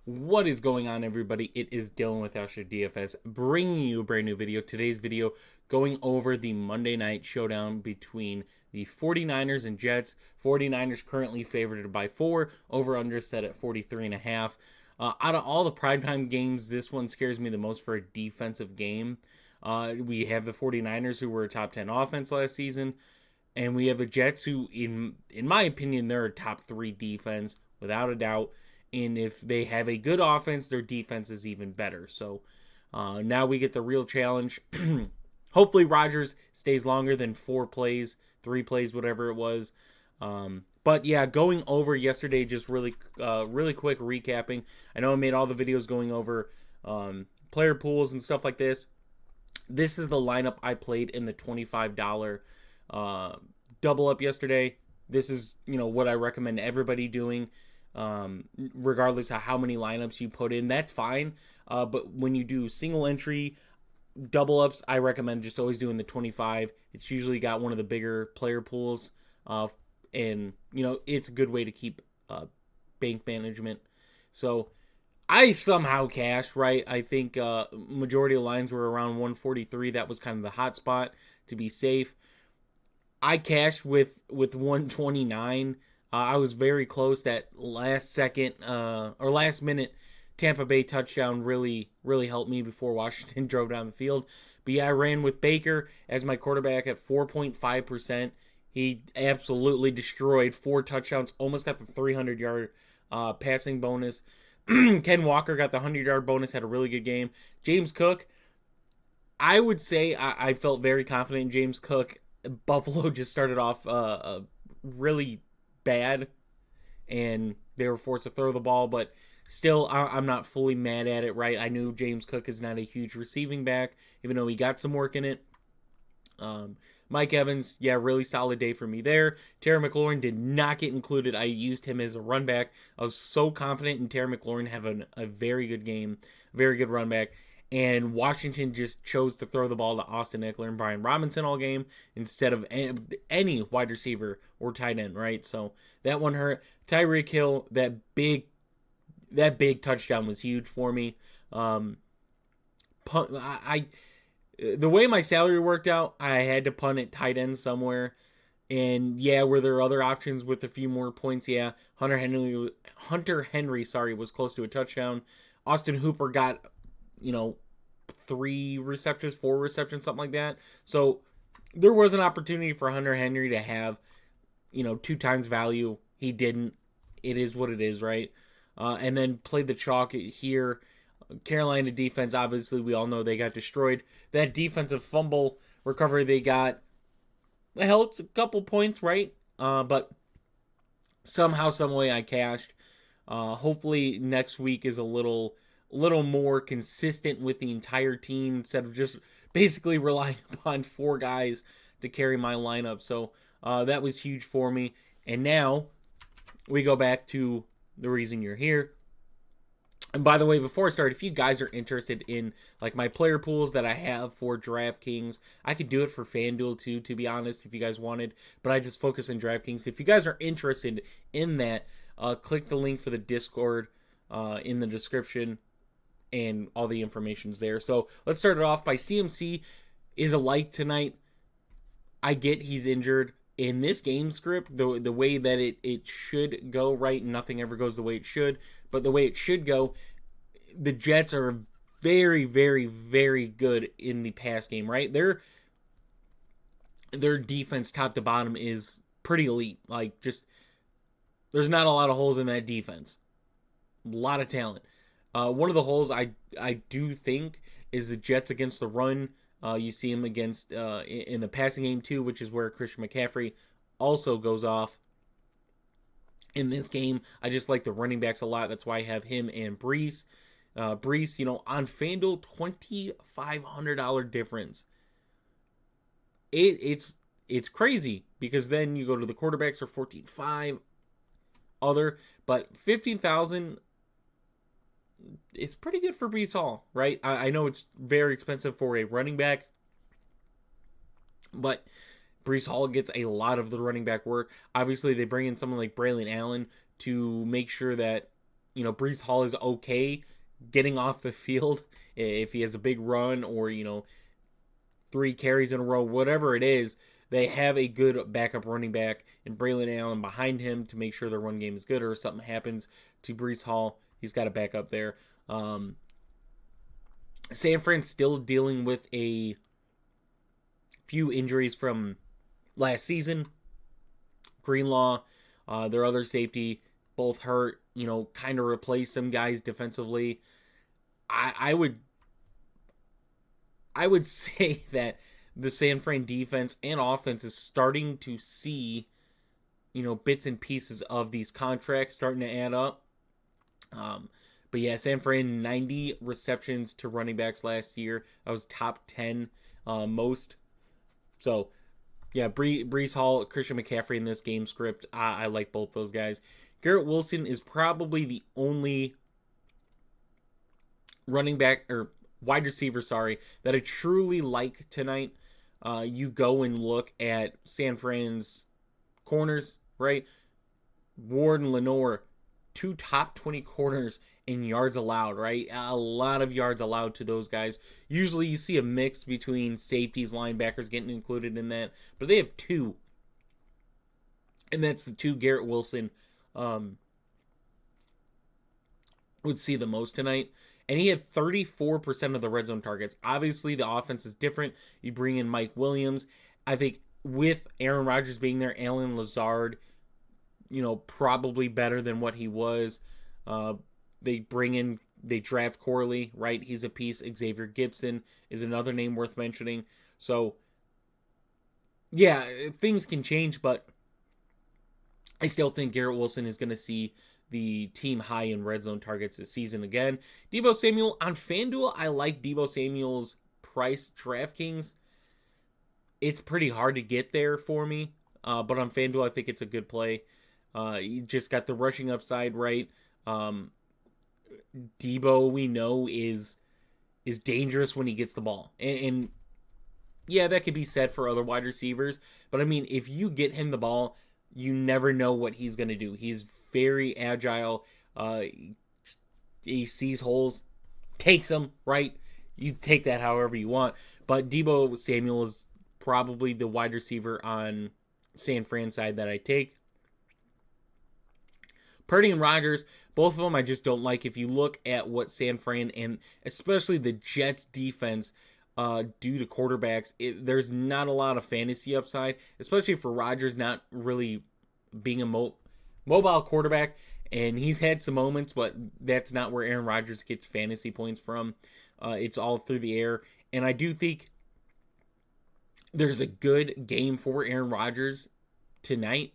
What is going on, everybody? It is Dylan with DFS bringing you a brand new video. Today's video going over the Monday night showdown between the 49ers and Jets. 49ers currently favored by 4, over under set at 43.5. Out of all the primetime games, this one scares me the most for a defensive game. We have the 49ers, who were a top 10 offense last season, and we have the Jets, who, in my opinion, they're a top 3 defense without a doubt. And if they have a good offense, their defense is even better. So now we get the real challenge. Hopefully Rodgers stays longer than 4 plays, 3 plays, whatever it was. But yeah, going over yesterday, just really quick recapping. I know I made all the videos going over player pools and stuff like this. This is the lineup I played in the $25 double up yesterday. This is, what I recommend everybody doing. Regardless of how many lineups you put in, that's fine. But when you do single entry double ups, I recommend just always doing the 25. It's usually got one of the bigger player pools, and it's a good way to keep bank management. So I somehow cashed, right? I think majority of lines were around 143. That was kind of the hot spot to be safe. I cashed with 129. I was very close. That last minute Tampa Bay touchdown really helped me before Washington drove down the field. But yeah, I ran with Baker as my quarterback at 4.5%. He absolutely destroyed 4 touchdowns, almost got the 300-yard passing bonus. Ken Walker got the 100-yard bonus, had a really good game. James Cook, I would say I felt very confident in James Cook. Buffalo just started off really bad, and they were forced to throw the ball, but still, I'm not fully mad at it, right? I knew James Cook is not a huge receiving back, even though he got some work in it. Mike Evans, yeah, really solid day for me there. Terry McLaurin did not get included. I used him as a run back. I was so confident in Terry McLaurin having a very good game, very good run back. And Washington just chose to throw the ball to Austin Eckler and Brian Robinson all game instead of any wide receiver or tight end, right? So that one hurt. Tyreek Hill, that big touchdown was huge for me. The way my salary worked out, I had to punt at tight end somewhere. And yeah, were there other options with a few more points? Yeah, Hunter Henry, was close to a touchdown. Austin Hooper got 3 receptions, 4 receptions, something like that. So there was an opportunity for Hunter Henry to have, 2 times value. He didn't. It is what it is, right? And then played the chalk here. Carolina defense, obviously, we all know they got destroyed. That defensive fumble recovery they got helped a couple points, right? But somehow, some way, I cashed. Hopefully, next week is a little more consistent with the entire team instead of just basically relying upon 4 guys to carry my lineup. So that was huge for me. And now we go back to the reason you're here. And by the way, before I start, if you guys are interested in like my player pools that I have for DraftKings, I could do it for Fanduel too, to be honest, if you guys wanted. But I just focus on DraftKings. If you guys are interested in that, click the link for the Discord in the description, and all the information's there. So let's start it off by CMC is a like tonight. I get he's injured. In this game script, the way that it should go, right? Nothing ever goes the way it should, but the way it should go, the Jets are very, very, very good in the pass game, right? Their defense, top to bottom, is pretty elite. Like, just there's not a lot of holes in that defense. A lot of talent. One of the holes I do think is the Jets against the run. You see him against in the passing game too, which is where Christian McCaffrey also goes off. In this game, I just like the running backs a lot. That's why I have him and Brees. Brees, on FanDuel, $2,500 difference. It's crazy because then you go to the quarterbacks are 14.5 but 15,000. It's pretty good for Brees Hall, right? I know it's very expensive for a running back, but Brees Hall gets a lot of the running back work. Obviously, they bring in someone like Braylon Allen to make sure that Breece Hall is okay getting off the field if he has a big run or, 3 carries in a row, whatever it is. They have a good backup running back and Braylon Allen behind him to make sure the run game is good, or if something happens to Breece Hall, he's got a backup there. San Fran's still dealing with a few injuries from last season. Greenlaw, their other safety, both hurt, kind of replace some guys defensively. I would say that the San Fran defense and offense is starting to see, bits and pieces of these contracts starting to add up. But yeah, San Fran, 90 receptions to running backs last year. That was top 10 most. So, yeah, Breece Hall, Christian McCaffrey in this game script. I like both those guys. Garrett Wilson is probably the only running back or wide receiver, that I truly like tonight. You go and look at San Fran's corners, right? Ward and Lenore, 2 top 20 corners in yards allowed, right? A lot of yards allowed to those guys. Usually you see a mix between safeties, linebackers getting included in that, but they have 2. And that's the 2 Garrett Wilson would see the most tonight. And he had 34% of the red zone targets. Obviously, the offense is different. You bring in Mike Williams. I think with Aaron Rodgers being there, Allen Lazard, probably better than what he was. They draft Corley, right? He's a piece. Xavier Gibson is another name worth mentioning. So, yeah, things can change, but I still think Garrett Wilson is going to see the team high in red zone targets this season again. Deebo Samuel on Fanduel. I like Deebo Samuel's price. DraftKings, it's pretty hard to get there for me. But on Fanduel, I think it's a good play. You just got the rushing upside, right? Deebo, we know, is dangerous when he gets the ball. And yeah, that could be said for other wide receivers. But I mean, if you get him the ball, you never know what he's going to do. He's very agile. He sees holes, takes them, right? You take that however you want. But Deebo Samuel is probably the wide receiver on San Fran side that I take. Purdy and Rodgers, both of them I just don't like. If you look at what San Fran and especially the Jets defense do to quarterbacks, there's not a lot of fantasy upside, especially for Rodgers not really being a mobile quarterback. And he's had some moments, but that's not where Aaron Rodgers gets fantasy points from. It's all through the air. And I do think there's a good game for Aaron Rodgers tonight,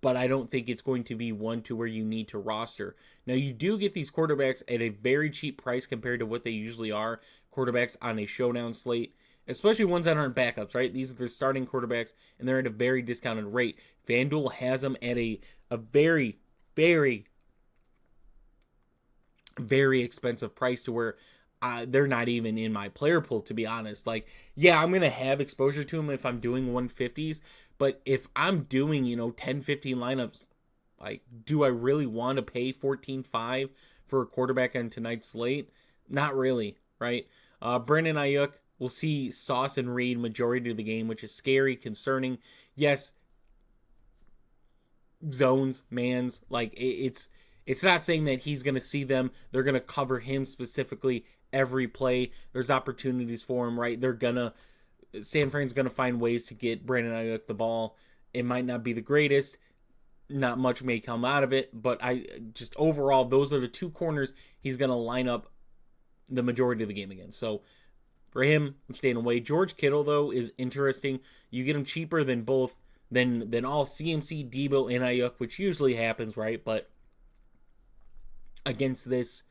but I don't think it's going to be one to where you need to roster. Now, you do get these quarterbacks at a very cheap price compared to what they usually are, quarterbacks on a showdown slate, especially ones that aren't backups, right? These are the starting quarterbacks, and they're at a very discounted rate. FanDuel has them at a very, very, very expensive price to where they're not even in my player pool, to be honest. Like, yeah, I'm going to have exposure to them if I'm doing 150s, but if I'm doing, 10, 15 lineups, like, do I really want to pay $14.5 for a quarterback on tonight's slate? Not really, right? Brandon Ayuk, we'll see Sauce and Reed majority of the game, which is scary, concerning. Yes, zones, mans, like, it's not saying that he's going to see them. They're going to cover him specifically every play. There's opportunities for him, right? San Fran's going to find ways to get Brandon Ayuk the ball. It might not be the greatest. Not much may come out of it, but overall, those are the 2 corners he's going to line up the majority of the game against. So for him, I'm staying away. George Kittle, though, is interesting. You get him cheaper than all CMC, Deebo, and Ayuk, which usually happens, right? But against this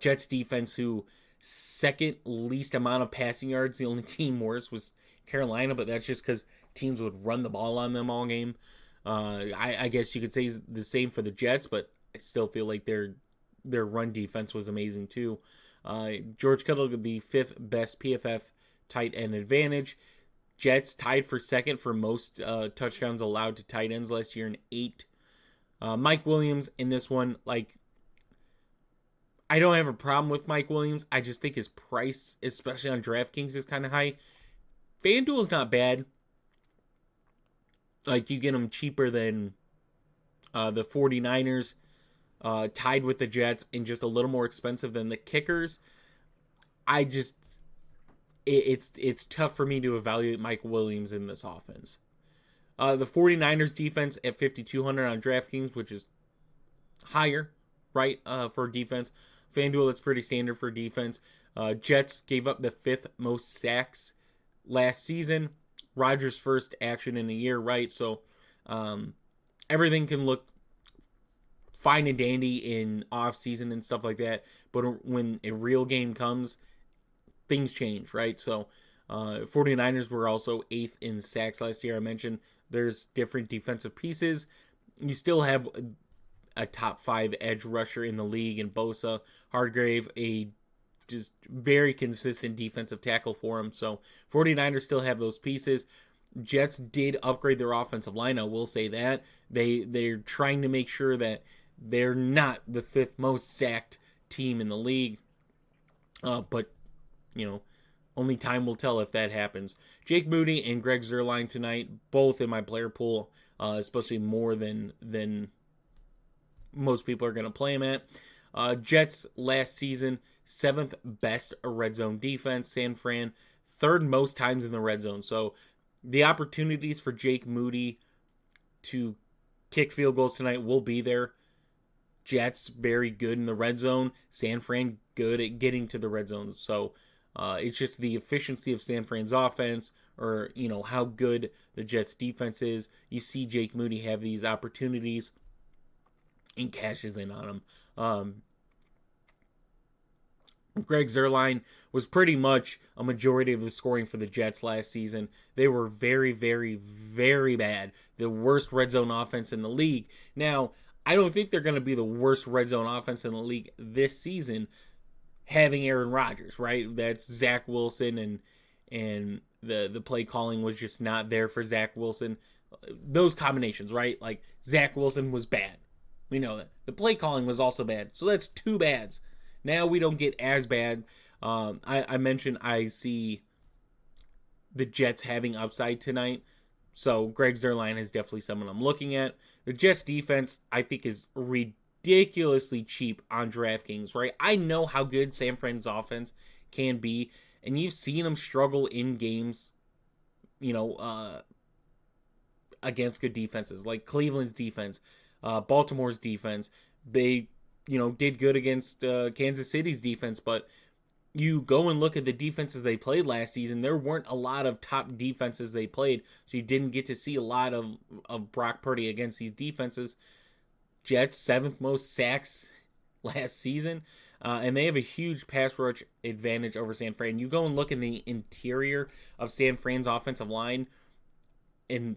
Jets defense, who second least amount of passing yards, the only team worse was Carolina, but that's just because teams would run the ball on them all game. I guess you could say the same for the Jets, but I still feel like their run defense was amazing too. George Kittle, the 5th best PFF tight end advantage. Jets tied for second for most touchdowns allowed to tight ends last year in 8. Mike Williams in this one, like, I don't have a problem with Mike Williams. I just think his price, especially on DraftKings, is kind of high. FanDuel is not bad. Like, you get him cheaper than the 49ers, tied with the Jets, and just a little more expensive than the Kickers. I just, it's tough for me to evaluate Mike Williams in this offense. The 49ers defense at 5,200 on DraftKings, which is higher, right, for defense. FanDuel, it's pretty standard for defense. Jets gave up the 5th most sacks last season. Rodgers' first action in a year, right? So everything can look fine and dandy in off-season and stuff like that. But when a real game comes, things change, right? So 49ers were also 8th in sacks last year. I mentioned there's different defensive pieces. You still have a top 5 edge rusher in the league in Bosa. Hargrave, a just very consistent defensive tackle for him. So 49ers still have those pieces. Jets did upgrade their offensive line. I will say that. They're trying to make sure that they're not the 5th most sacked team in the league. But, only time will tell if that happens. Jake Moody and Greg Zuerlein tonight, both in my player pool, especially more than most people are going to play him at. Jets last season, 7th best red zone defense. San Fran, 3rd most times in the red zone. So the opportunities for Jake Moody to kick field goals tonight will be there. Jets very good in the red zone. San Fran good at getting to the red zone. So it's just the efficiency of San Fran's offense, or how good the Jets defense is. You see Jake Moody have these opportunities and cashes in on them. Greg Zuerlein was pretty much a majority of the scoring for the Jets last season. They were very, very, very bad. The worst red zone offense in the league. Now, I don't think they're going to be the worst red zone offense in the league this season, having Aaron Rodgers, right? That's Zach Wilson, and the play calling was just not there for Zach Wilson. Those combinations, right? Like, Zach Wilson was bad. We know that. The play calling was also bad. So that's 2 bads. Now we don't get as bad. I mentioned I see the Jets having upside tonight. So Greg Zuerlein is definitely someone I'm looking at. The Jets defense, I think, is ridiculously cheap on DraftKings, right? I know how good San Fran's offense can be, and you've seen them struggle in games, against good defenses, like Cleveland's defense, Baltimore's defense. They, did good against Kansas City's defense, but you go and look at the defenses they played last season, there weren't a lot of top defenses they played, so you didn't get to see a lot of Brock Purdy against these defenses. Jets, 7th most sacks last season, and they have a huge pass rush advantage over San Fran. You go and look in the interior of San Fran's offensive line, and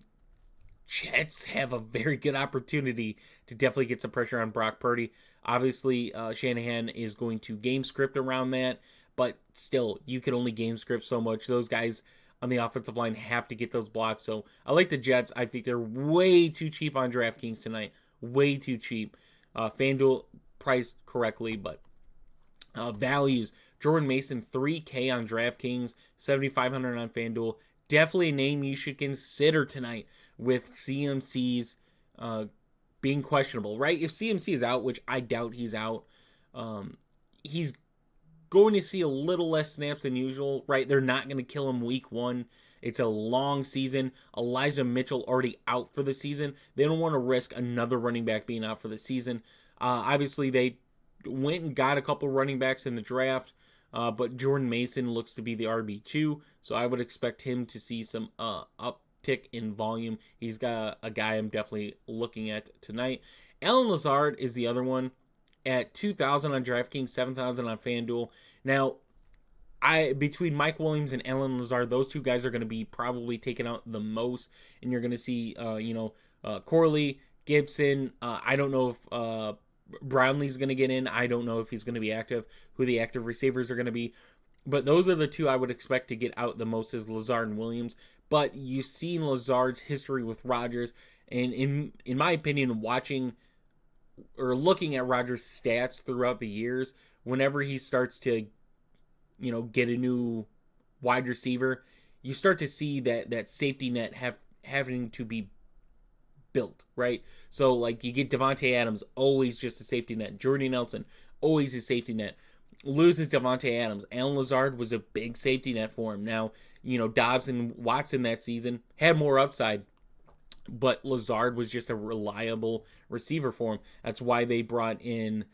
Jets have a very good opportunity to definitely get some pressure on Brock Purdy. Obviously, Shanahan is going to game script around that, but still, you can only game script so much. Those guys on the offensive line have to get those blocks. So I like the Jets. I think they're way too cheap on DraftKings tonight. Way too cheap. FanDuel priced correctly, but values. Jordan Mason, $3K on DraftKings, $7,500 on FanDuel. Definitely a name you should consider tonight with CMC's being questionable, right? If CMC is out, which I doubt he's out, he's going to see a little less snaps than usual, right? They're not going to kill him week 1. It's a long season. Elijah Mitchell already out for the season. They don't want to risk another running back being out for the season. Obviously, they went and got a couple running backs in the draft, but Jordan Mason looks to be the RB2, so I would expect him to see some uptick in volume. He's got a guy I'm definitely looking at tonight. Allen Lazard is the other one at $2,000 on DraftKings, $7,000 on FanDuel. Now, between Mike Williams and Allen Lazard, those 2 guys are going to be probably taken out the most, and you're going to see, Corley, Gibson. I don't know if Brownlee's going to get in. I don't know if he's going to be active, who the active receivers are going to be. But those are the 2 I would expect to get out the most, is Lazard and Williams. But you've seen Lazard's history with Rodgers, and in my opinion, watching or looking at Rodgers' stats throughout the years, whenever he starts to, get a new wide receiver, you start to see that safety net having to be built, right? So like you get Devontae Adams, always just a safety net. Jordy Nelson, always a safety net. Loses Devontae Adams. Allen Lazard was a big safety net for him. Now, Dobbs and Watson that season had more upside, but Lazard was just a reliable receiver for him. That's why they brought in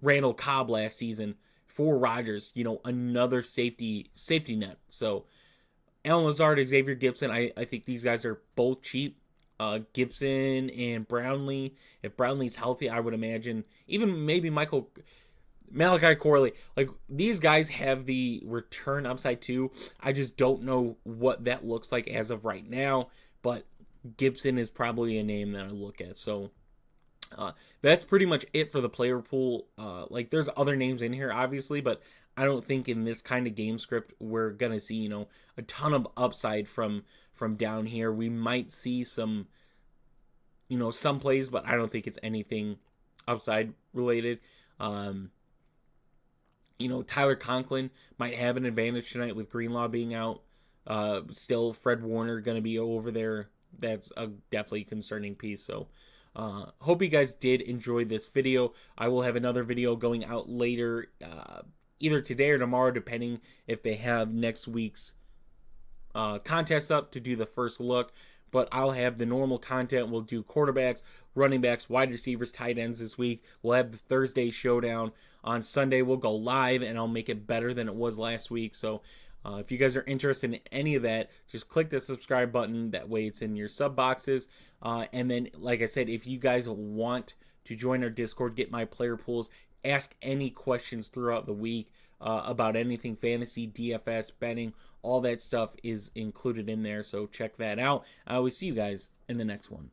Randall Cobb last season for Rodgers, another safety net. So Allen Lazard, Xavier Gibson, I think these guys are both cheap. Gibson and Brownlee. If Brownlee's healthy, I would imagine even maybe Malachi Corley. Like, these guys have the return upside too. I just don't know what that looks like as of right now, but Gibson is probably a name that I look at. So that's pretty much it for the player pool. Like, there's other names in here, obviously, but I don't think in this kind of game script we're gonna see, a ton of upside from down here. We might see some, some plays, but I don't think it's anything upside related. Tyler Conklin might have an advantage tonight with Greenlaw being out. Still, Fred Warner going to be over there. That's a definitely concerning piece. So, hope you guys did enjoy this video. I will have another video going out later, either today or tomorrow, depending if they have next week's contest up to do the first look. But I'll have the normal content. We'll do quarterbacks, running backs, wide receivers, tight ends this week. We'll have the Thursday showdown. On Sunday, we'll go live, and I'll make it better than it was last week. So if you guys are interested in any of that, just click the subscribe button. That way it's in your sub boxes. And then, like I said, if you guys want to join our Discord, get my player pools, ask any questions throughout the week about anything fantasy, DFS, betting, all that stuff is included in there. So check that out. I will see you guys in the next one.